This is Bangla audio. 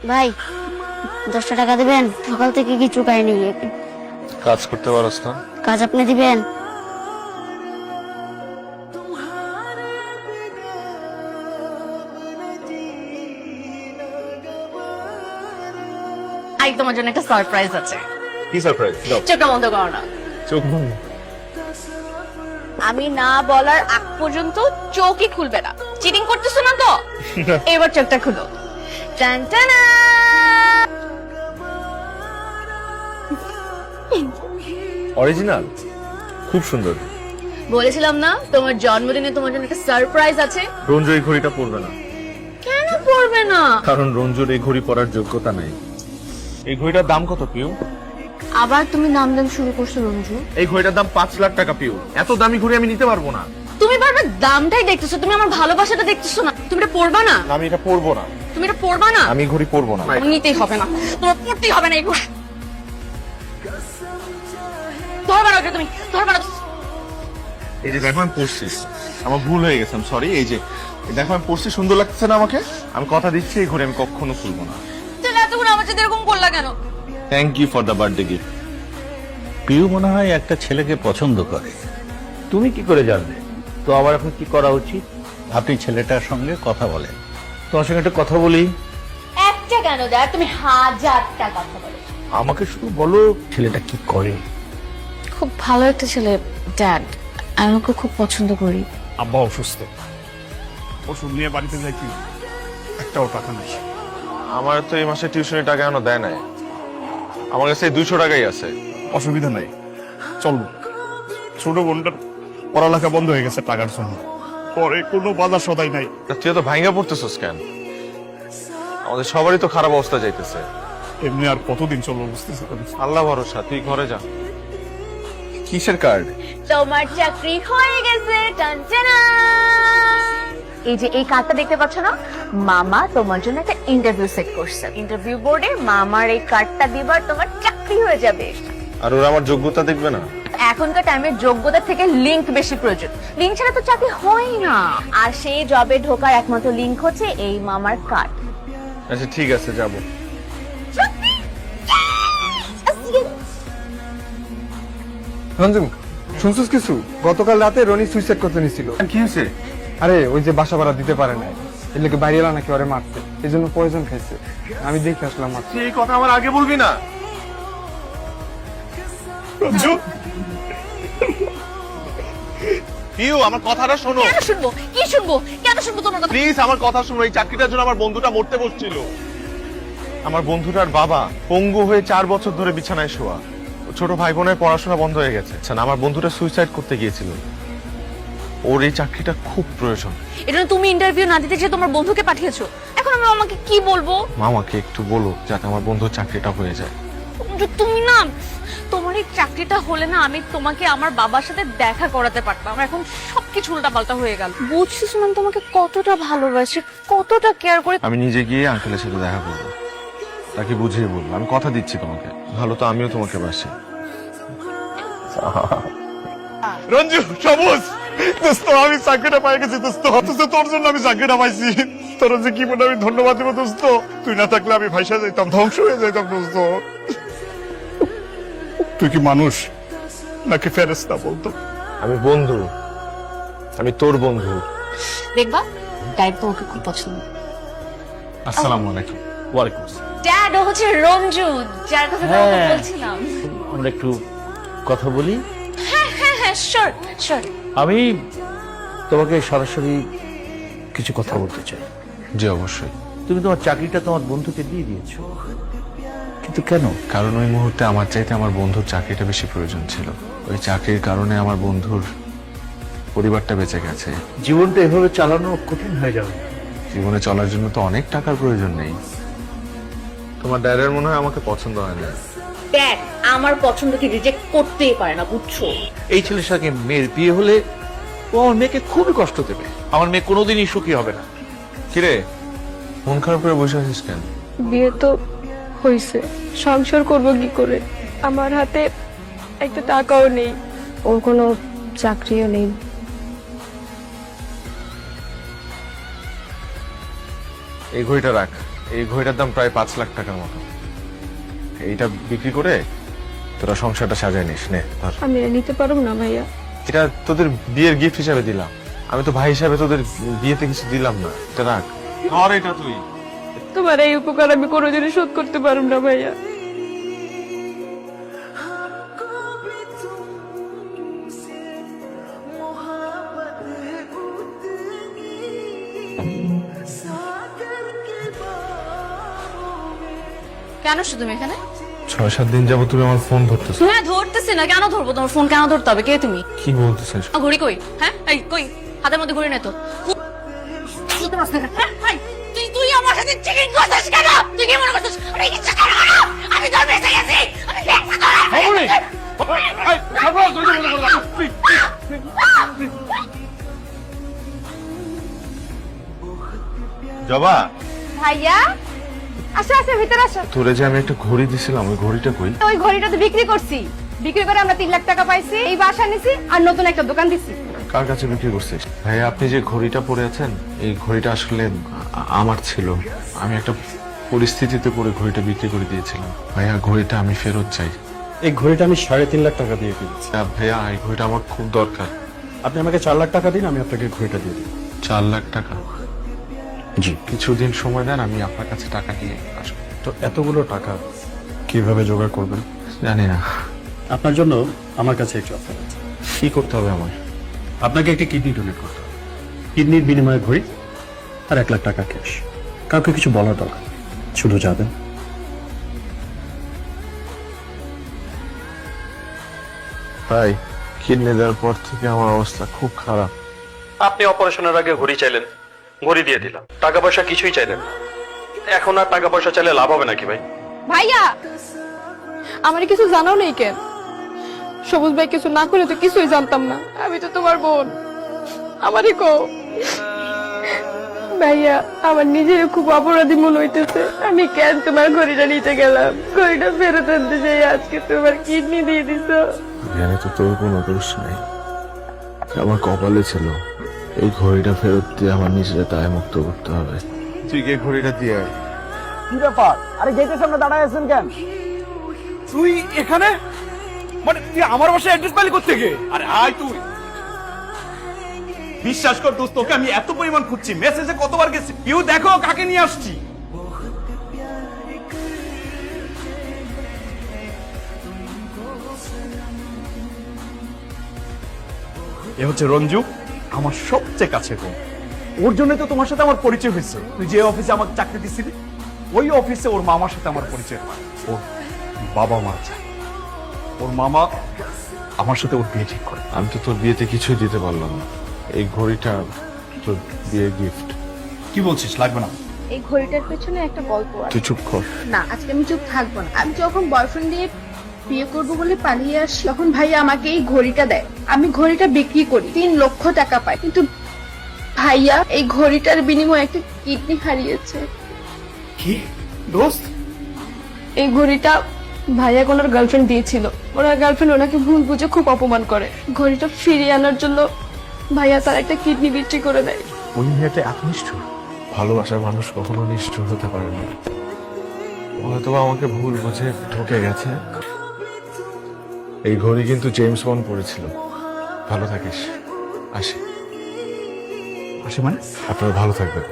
ভাই 10টা টাকা দিবেন? সকাল থেকে কিছু খাইনি। কাজ করতে পারছ না? কাজ আপনি দিবেন? আই তোমার জন্য একটা সারপ্রাইজ আছে। কি সারপ্রাইজ? চোখটা বন্ধ করো না। চোখ বন্ধ? আমি না বলার আগ পর্যন্ত চোখই খুলবে না। চিটিং করতেছো না তো? এবার চোখটা খুলো। টান টানা। অরিজিনাল, খুব সুন্দর। বলেছিলাম না তোমার জন্মদিনে তোমার জন্য একটা সারপ্রাইজ আছে। রঞ্জু এই ঘড়িটা পরবে না। কেন পড়বে না? কারণ রঞ্জুর এই ঘড়ি পরার যোগ্যতা নাই। এই ঘড়িটার দাম কত পিউ? আবার তুমি নাম দাম শুরু করছো রঞ্জু। এই ঘড়িটার দাম 5 লাখ টাকা পিউ। এত দামি ঘড়ি আমি নিতে পারবো না। তুমি বারবার দামটাই দেখতেছো, তুমি আমার ভালোবাসাটা দেখতেছো না। তুমি এটা পড়বা না? আমি এটা পরবো না। তুমি এটা পড়বা না? আমি ঘড়ি পরবো না। আমার নিতেই হবে না, তোমার পড়তেই হবে না এই ঘড়ি। ধরবা না ওকে, তুমি ধরবা না। এই যে দেখো আমি পরছি, আমার ভুল হয়ে গেছে, সরি। এই যে দেখো আমি পরছি, সুন্দর লাগছে না আমাকে? আমি কথা দিচ্ছি এই ঘড়ি আমি কখনো খুলবো না। তাহলে এতক্ষণ আমার সাথে এরকম করলা কেন? Thank you for the birthday gift. Piu মনে হয় একটা ছেলেকে পছন্দ করে, তুমি কি করে জানলে? তো আবার এখন কি করা উচিত? আপনি ছেলেটার সঙ্গে কথা বলেন। তোমার সঙ্গে একটা কথা বলি। একটা কেন দেয়, তুমি হাজারটা কথা বলো। আমাকে শুধু বলো ছেলেটা কি করে। খুব ভালো একটা ছেলে ড্যাড, আমি ওকে খুব পছন্দ করি। আব্বা অসুস্থ, ওষুধ নিয়ে বাড়িতে যাই, কি একটাও টাকা নেই। আমার তো এই মাসে টিউশনের টাকা এখনো দেয় নাই। আমার কাছে 200 টাকাই আছে। অসুবিধা নাই, চলবো। ছোট বোনটার পড়ালেখা বন্ধ হয়ে গেছে টাকার জন্য, পরে কোনো বাজার সদাই নাই। তা তুই তো ভাঙ্গা পড়তেছিস কেন? আমাদের সবারই তো খারাপ অবস্থা যাইতেছে। এমনি আর কতদিন চলবো বুঝতেছি না। আল্লাহ ভরসা, তুই ঘরে যা। কিসের কার্ড? তোমার চাকরি হয়ে গেছে। টানটানা। এই যে এই কার্ডটা দেখতে পাচ্ছ না, মামা তোমার জন্য একটা ইন্টারভিউ সেট করছে। ইন্টারভিউ বোর্ডে মামার এই কার্ডটা দিবার তোমার চাকরি হয়ে যাবে। আর ওরা আমার যোগ্যতা দেখবে না? এখনকার টাইমে যোগ্যতা থেকে লিংক বেশি প্রয়োজন। লিংক ছাড়া তো চাকরি হয় না। আর সেই জবে ঢোকার একমাত্র লিংক হচ্ছে এই মামার কার্ড। আচ্ছা ঠিক আছে, যাব। রঞ্জন, শুনছিস কিছু? গতকাল রাতে রনি সুইসাইড করতে নিছিল। কি হয়েছে? আরে ওই যে বাসা ভাড়া দিতে পারে না, এর লোকে বাইরে এলা নাকি ওরে মারছে, এই জন্য পয়জন খাইছে। আমি দেখে আসলাম মারছে। তুই এই কথা আমার আগে বলবি না। রঞ্জু, পিউ, আমার কথাটা শোনো। কেন শুনবো? কি শুনবো? কেন শুনবো তোমার কথা? প্লিজ আমার কথা শোনো। এই চাকরিটার জন্য আমার বন্ধুটা মরতে বসছিল। আমার বন্ধুটার বাবা পঙ্গু হয়ে 4 বছর ধরে বিছানায় শোয়া। ওর ছোট ভাই বোনের পড়াশোনা বন্ধ হয়ে গেছে। আচ্ছা, আমার বন্ধুটা সুইসাইড করতে গিয়েছিল। ওর এই চাকরিটা খুব প্রয়োজন। এটা তুমি ইন্টারভিউ না দিতে যে তোমার বন্ধুকে পাঠিয়েছো। এখন আমি আমাকে কি বলবো? মামাকে একটু বলো যাতে আমার বন্ধুর চাকরিটা হয়ে যায়। তুমি না, তোমার এই চাকরিটা হলে না আমি তোমাকে আমার বাবার সাথে দেখা করাতে পারতাম। এখন সবকিছু উল্টাপাল্টা হয়ে গেল। বুঝছিস না তোমাকে কতটা ভালোবাসি, কতটা কেয়ার করি। আমি নিজে গিয়ে আঙ্কেলের সাথে দেখা করবো, তাকে বুঝিয়ে বলবো। আমি কথা দিচ্ছি তোমাকে, ভালো তো আমিও তোমাকে বাসি। রঞ্জু, সবুজ দোস্ত, আমি চাকরিটা পাই গেছি দোস্ত। অথচ তোর জন্য আমি চাকরিটা পাইছি। তোর যে কি বলে আমি ধন্যবাদ দেবো দোস্ত। তুই না থাকলে আমি ভাইসা যাইতাম, ধ্বংস হয়ে যাইতাম দোস্ত। তুই কি মানুষ নাকি ফেরেশতা বলতো? আমি বন্ধু, আমি তোর বন্ধু। দেখবা, ড্যাড তোমাকে খুব পছন্দ। আসসালামু আলাইকুম। ওয়ালাইকুম আসসালাম। ড্যাড ও হচ্ছে রঞ্জু, যার কথা তোমাকে হ্যাঁ। বলছিলাম। আমরা একটু কথা বলি। হ্যাঁ হ্যাঁ, শিওর শিওর। আমি তোমাকে সরাসরি কিছু কথা বলতে চাই। জি অবশ্যই। তুমি তোমার চাকরিটা তোমার বন্ধুকে দিয়ে দিয়েছো, কিন্তু কেন? কারণ ওই মুহূর্তে আমার চাইতে আমার বন্ধুর চাকরিটা বেশি প্রয়োজন ছিল। ওই চাকরির কারণে আমার বন্ধুর পরিবারটা বেঁচে গেছে। জীবনটা এভাবে চালানো কঠিন হয়ে যাবে। জীবনে চলার জন্য তো অনেক টাকার প্রয়োজন নেই। তোমার ড্যাডের মনে হয় আমাকে পছন্দ হয় না। ড্যাড আমার পছন্দকে রিজেক্ট করতেই পারে না, বুঝছো? এই ছেলের সঙ্গে মেয়ের বিয়ে হলে ও আমার মেয়েকে খুবই কষ্ট দেবে। আমার মেয়ে কোনোদিনই সুখী হবে না। কিরে, মন খারাপ করে বসে আছিস কেন? বিয়ে তো হয়েছে, সংসার করব কি করে? আমার হাতে একটা টাকাও নেই, ওর কোনো চাকরিও নেই। এই ঘড়িটা রাখ। এই ঘড়িটার দাম প্রায় 5 লাখ টাকার মতো। এইটা বিক্রি করে তোরা সংসারটা সাজায় নিস নে ধর। আমি আর নিতে পারবো না ভাইয়া। এটা তোদের বিয়ের গিফট হিসাবে দিলাম, আমি তো ভাই হিসাবে তোদের বিয়েতে কিছু দিলাম না, এটা রাখ। ধর এটা তুই। তোমার এই উপকার আমি কোনোদিনই শোধ করতে পারবো না ভাইয়া। কেন শুধু তুমি এখানে? 6-7 দিন যাবো তুমি আমার ফোন ধরতেছো। হ্যাঁ ধরতেছি না, কেন ধরবো? তোমার ফোন কেন ধরতে হবে? কে তুমি? কি বলতেছিস? ঘড়ি কই? হ্যাঁ এই কই? হাতের মধ্যে ঘড়ি নেই তো। তুই আমার সাথে চিটিং করছিস কেন? তুই কি মনে করছিস আমি ইচ্ছা করে না? আমি তোর বেঁচে গেছি। আমি জবা, ভাইয়া আসো আসো ভিতরে আসো। তোরে যে আমি একটা ঘড়ি দিছিলাম, ওই ঘড়িটা কই? ওই ঘড়িটা তো বিক্রি করছি, বিক্রি করে আমরা 3 লাখ টাকা পাইছি, এই বাসা নিছি আর নতুন একটা দোকান দিছি। কার কাছে বিক্রি করছিস? ভাই আপনি যে ঘড়িটা পরে আছেন, এই ঘড়িটা আসলে আমার ছিল। আমি একটা পরিস্থিতিতে পড়ে ঘড়িটা বিক্রি করে দিয়েছিলাম। ভাইয়া ঘড়িটা আমি ফেরত চাই। এই ঘড়িটা আমি 3.5 লাখ টাকা দিয়ে কিনেছি। ভাইয়া এই ঘড়িটা আমার খুব দরকার। আপনি আমাকে 4 লাখ টাকা দিন, আমি আপনাকে ঘড়িটা দিয়ে দিই। 4 লাখ টাকা? জি। কিছুদিন সময় দেন, আমি আপনার কাছে টাকা নিয়ে আসবো। তো এতগুলো টাকা কিভাবে জোগাড় করবেন? জানি না। আপনার জন্য আমার কাছে একটু অফার আছে। কি করতে হবে আমার? আপনাকে একটা কিডনি ডোনেট করতে হবে। কিডনির বিনিময়ে ঘড়ি আর 1 লাখ টাকা ক্যাশ। কাউকে কিছু বলার দরকার নেই, শুধু যাবেন। ভাই কিডনি দেওয়ার পর থেকে আমার অবস্থা খুব খারাপ। আপনি অপারেশনের আগে ঘড়ি চাইলেন, ঘড়ি দিয়ে দিলাম। টাকা পয়সা কিছুই চাইলেন না। এখন আর টাকা পয়সা চাইলে লাভ হবে নাকি ভাই? ভাইয়া আমার কিছু জানাও নেই কেন? সবুজ ভাই কিছু না করে তো কিছুই জানতাম না। আমি তো তোমার বোন, আমারই কো। ভাইয়া আমার নিজের খুব অপরাধী মনে হইতেছে। আমি কেন তোমার ঘড়িটা নিতে গেলাম? ঘড়িটা ফেরত আনতে যাই আজকে তোমার কিডনি দিয়ে দিছো। এখানে তো তোর কোনো দোষ নাই, আমার কপালে ছিল। এই ঘড়িটা ফেরত দিয়ে আমার নিজের দায় মুক্ত করতে হবে। তুই কে ঘড়িটা দিয়ে আয়। কি ব্যাপার? আরে গেটের সামনে দাঁড়ায় আছেন কেন? তুই এখানে? মানে তুই আমার বাসায় অ্যাড্রেস পাইলি কোত্থেকে? আরে আয় তুই। বিশ্বাস কর দোস্ত, তোকে আমি এত পরিমাণ খুঁজছি, মেসেজে কতবার গেছি। কেউ দেখো কাকে নিয়ে আসছি। এ হচ্ছে রঞ্জু, আমার সবচেয়ে কাছে বোন। ওর জন্য তো তোমার সাথে আমার পরিচয় হয়েছে। তুই যে অফিসে আমাকে চাকরি দিছিলি, ওই অফিসে ওর মামার সাথে আমার পরিচয় হয়। ওর বাবা মারা যায়, ওর মামা আমার সাথে ওর বিয়ে ঠিক করে। আমি তো তোর বিয়েতে কিছুই দিতে পারলাম না। এই ঘড়িটা তোর বিয়ের গিফট। কি বলছিস? লাগবে না। এই ঘড়িটার পেছনে একটা গল্প আছে। তুই চুপ কর। না আজকে আমি চুপ থাকবো না। আমি যখন বয়ফ্রেন্ড দিয়ে বিয়ে করবো বলে পালিয়ে আসি, তখন ভাইয়া আমাকে এই ঘড়িটা দেয়। আমি ঘড়িটা বিক্রি করি, 3 লক্ষ টাকা পাই। কিন্তু ভাইয়া এই ঘড়িটার বিনিময়ে একটা কিডনি হারিয়েছে। কি দোস্ত? এই ঘড়িটা ভাইয়া ওনার গার্লফ্রেন্ড দিয়েছিল। ওনার গার্লফ্রেন্ড ওনাকে ভুল বুঝে খুব অপমান করে। ঘড়িটা ফিরিয়ে আনার জন্য ভাইয়া তার একটা কিডনি বিক্রি করে দেয়। ওই মেয়েটা এত নিষ্ঠুর। ভালোবাসার মানুষ কখনো নিষ্ঠুর হতে পারে না। হয়তো আমাকে ভুল বুঝে ঠকে গেছে। এই ঘড়ি কিন্তু জেমস বন্ড পরেছিল। ভালো থাকিস। আসি। আসে মানে? আপনারা ভালো থাকবেন।